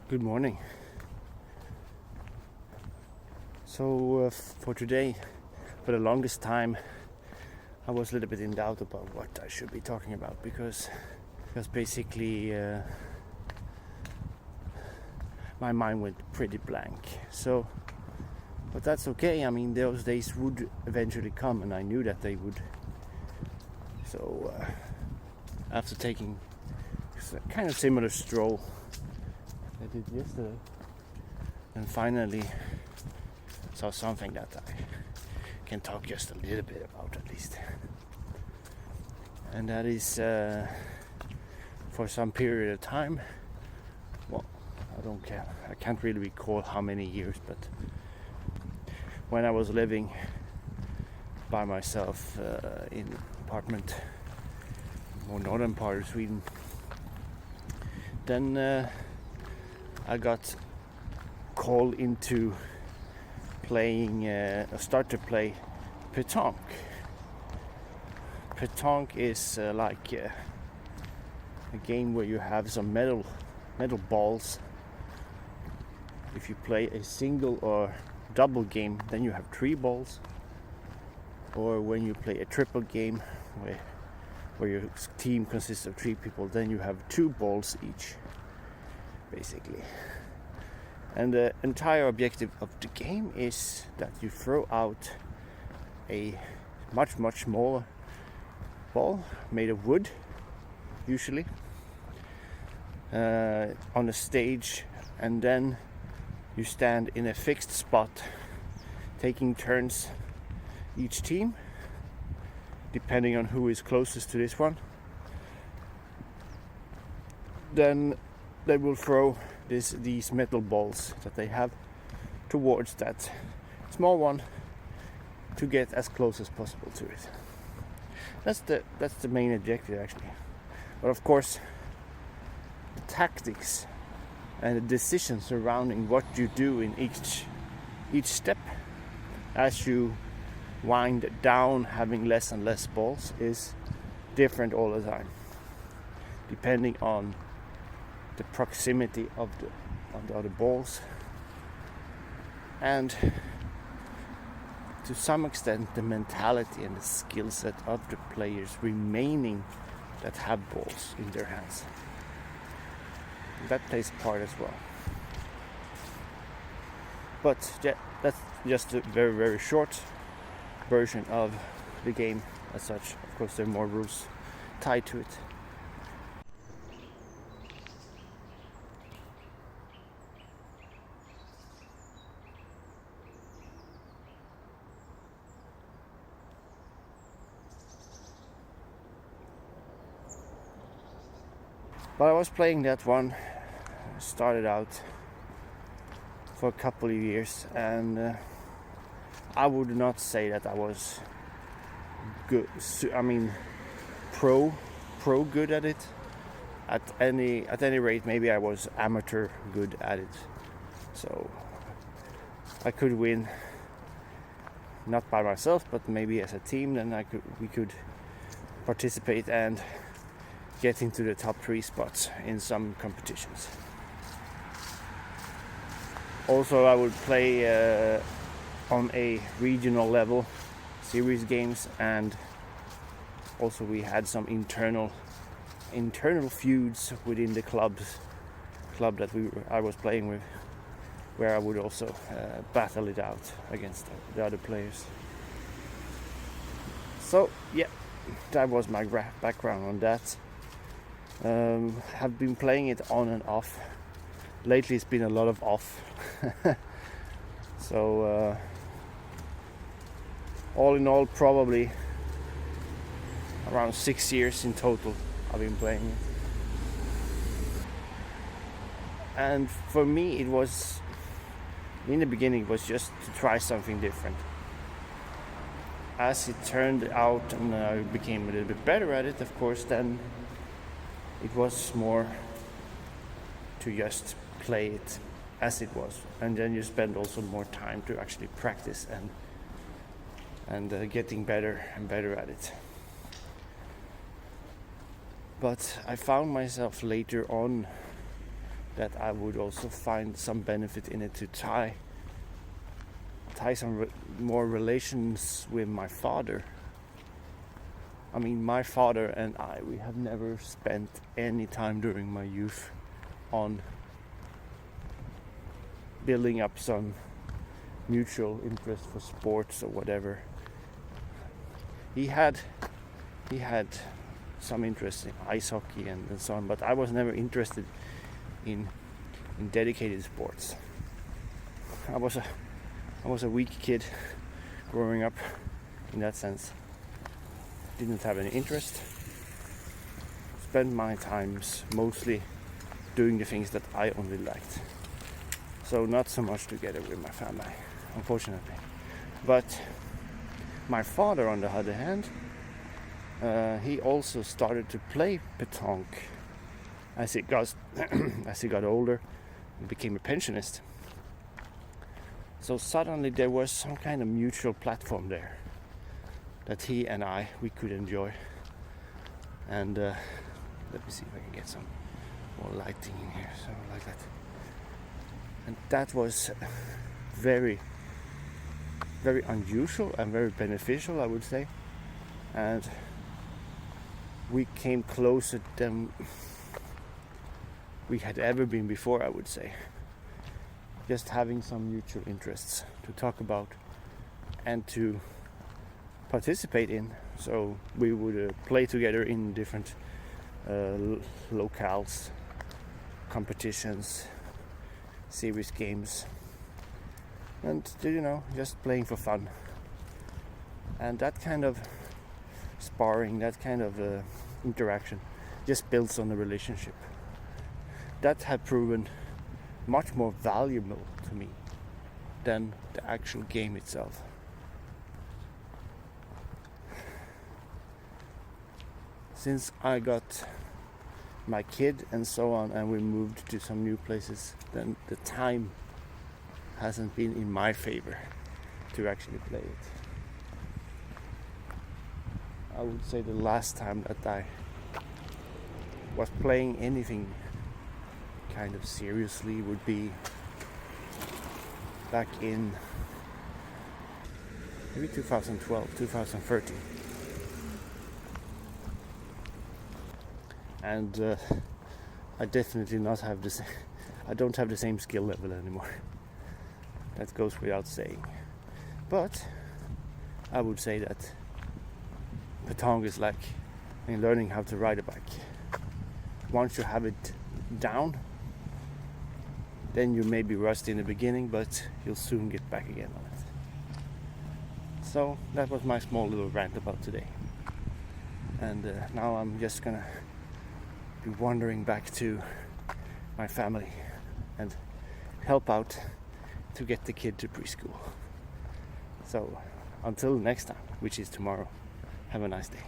Good morning. So for today, for the longest time, I was a little bit in doubt about what I should be talking about because basically my mind went pretty blank. So, but that's okay. I mean, those days would eventually come, and I knew that they would. So after taking a kind of similar stroll I did yesterday, and finally saw something that I can talk just a little bit about at least. And that is for some period of time, well, I can't really recall how many years, but when I was living by myself in an apartment in the more northern part of Sweden, then I got called into start to play Petanque. Petanque is like a game where you have some metal balls. If you play a single or double game, then you have 3 balls. Or when you play a triple game where your team consists of 3 people, then you have 2 balls each, basically. And the entire objective of the game is that you throw out a much smaller ball made of wood, usually, on a stage, and then you stand in a fixed spot, taking turns each team, depending on who is closest to this one. Then they will throw these metal balls that they have towards that small one to get as close as possible to it. That's the main objective, actually. But of course, the tactics and the decisions surrounding what you do in each step as you wind down, having less and less balls, is different all the time, depending on the proximity of the other balls, and to some extent the mentality and the skill set of the players remaining that have balls in their hands. That plays a part as well. But yeah, that's just a very short version of the game as such. Of course, there are more rules tied to it. But I was playing that one, started out for a couple of years, and I would not say that I was good. I mean, pro good at it. At any rate, maybe I was amateur good at it. So I could win, not by myself, but maybe as a team. Then we could participate and get into the top 3 spots in some competitions. Also, I would play on a regional level, series games, and also we had some internal feuds within the club that I was playing with, where I would also battle it out against the other players. So yeah, that was my background on that. Have been playing it on and off. Lately it's been a lot of off. So all in all, probably around 6 years in total I've been playing it. And for me, it was, in the beginning, it was just to try something different. As it turned out and I became a little bit better at it, of course, then it was more to just play it as it was, and then you spend also more time to actually practice and getting better and better at it. But I found myself later on that I would also find some benefit in it to tie some more relations with my father. I mean, my father and I, we have never spent any time during my youth on building up some mutual interest for sports or whatever. He had some interest in ice hockey and so on, but I was never interested in dedicated sports. I was a weak kid growing up in that sense. Didn't have any interest. Spent my times mostly doing the things that I only liked. So not so much together with my family, unfortunately. But my father, on the other hand, he also started to play petanque as he got older and became a pensionist. So suddenly there was some kind of mutual platform there that he and we could enjoy. And let me see if I can get some more lighting in here, so like that. And that was very, very unusual and very beneficial, I would say. And we came closer than we had ever been before, I would say. Just having some mutual interests to talk about and to participate in. So we would play together in different locales, competitions, series games, and just playing for fun. And that kind of sparring, that kind of interaction just builds on the relationship. That had proven much more valuable to me than the actual game itself. Since I got my kid and so on, and we moved to some new places, then the time hasn't been in my favor to actually play it. I would say the last time that I was playing anything kind of seriously would be back in maybe 2012, 2013. And I definitely I don't have the same skill level anymore. That goes without saying. But I would say that petanque is like learning how to ride a bike. Once you have it down, then you may be rusty in the beginning, but you'll soon get back again on it. So that was my small little rant about today. And now I'm just gonna be wandering back to my family and help out to get the kid to preschool. So until next time, which is tomorrow, have a nice day.